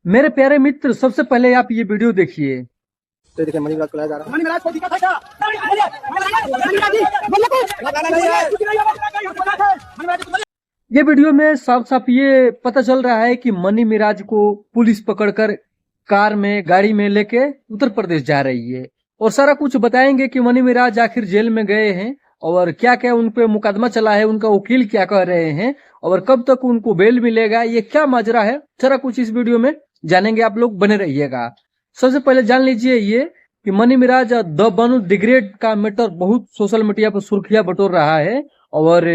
मेरे प्यारे मित्र, सबसे पहले आप ये वीडियो देखिए। तो देखिए मणिराज को लाया जा रहा है। मणिराज को दिखा था क्या? ये वीडियो में साफ साफ ये पता चल रहा है कि मनी मिराज को पुलिस पकड़कर कार में गाड़ी में लेके उत्तर प्रदेश जा रही है और सारा कुछ बताएंगे कि मनी मिराज आखिर जेल में गए हैं और क्या क्या उन पे मुकदमा चला है, उनका वकील क्या कह रहे हैं और कब तक उनको बेल मिलेगा, ये क्या माजरा है, सारा कुछ इस वीडियो में जानेंगे। आप लोग बने रहिएगा। सबसे पहले जान लीजिए ये कि Mani Meraj the Banu the great का मैटर बहुत सोशल मीडिया पर सुर्खियां बटोर रहा है और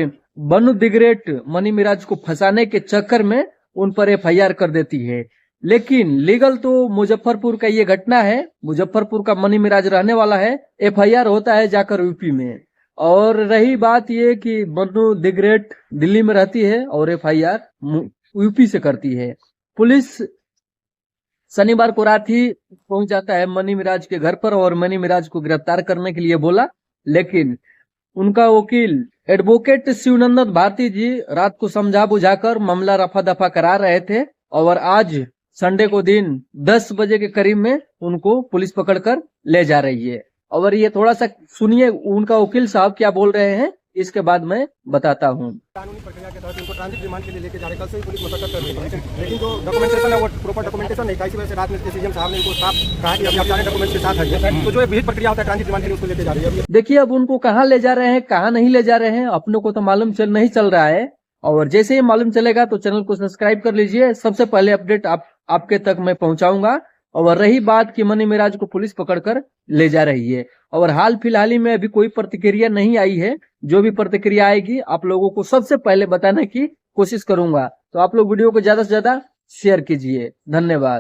बनु द ग्रेट मनी मिराज को फंसाने के चक्कर में उन पर एफआईआर कर देती है। लेकिन लीगल तो मुजफ्फरपुर का ये घटना है, मुजफ्फरपुर का मनी मिराज रहने वाला है, एफआईआर होता है जाकर यूपी में। और रही बात ये कि बनु द ग्रेट दिल्ली में रहती है और एफआईआर यूपी से करती है। पुलिस शनिवार को रात ही पहुंच जाता है मनी मिराज के घर पर और मनी मिराज को गिरफ्तार करने के लिए बोला, लेकिन उनका वकील एडवोकेट शिवनंदन भारती जी रात को समझा बुझाकर मामला रफा दफा करा रहे थे और आज संडे को दिन 10 बजे के करीब में उनको पुलिस पकड़कर ले जा रही है। और ये थोड़ा सा सुनिए उनका वकील साहब क्या बोल रहे हैं, इसके बाद मैं बताता हूँ। कानूनी प्रक्रिया के तहत इनको ट्रांजिट रिमांड के लिए लेके जा रहे, कल से ही पुलिस मुशक्कत कर रही है, लेकिन जो डॉक्यूमेंटेशन है वो प्रॉपर डॉक्यूमेंटेशन नहीं था। इसी वजह से रात में सीएम साहब ने इनको साफ कहा कि अभी आप सारे डॉक्यूमेंट के साथ आइए। तो जो विहित प्रक्रिया होता है ट्रांजिट रिमांड के लिए उसको लेके जा रही है। देखिए अब उनको कहाँ ले जा रहे हैं, कहाँ नहीं ले जा रहे हैं, अपने को तो मालूम नहीं चल रहा है। और जैसे ही मालूम चलेगा तो चैनल को सब्सक्राइब कर लीजिए, सबसे पहले अपडेट आपके तक मैं पहुंचाऊंगा। और रही बात कि मनी मिराज को पुलिस पकड़कर ले जा रही है और हाल फिलहाल ही में अभी कोई प्रतिक्रिया नहीं आई है, जो भी प्रतिक्रिया आएगी आप लोगों को सबसे पहले बताने की कोशिश करूंगा। तो आप लोग वीडियो को ज्यादा से ज्यादा शेयर कीजिए। धन्यवाद।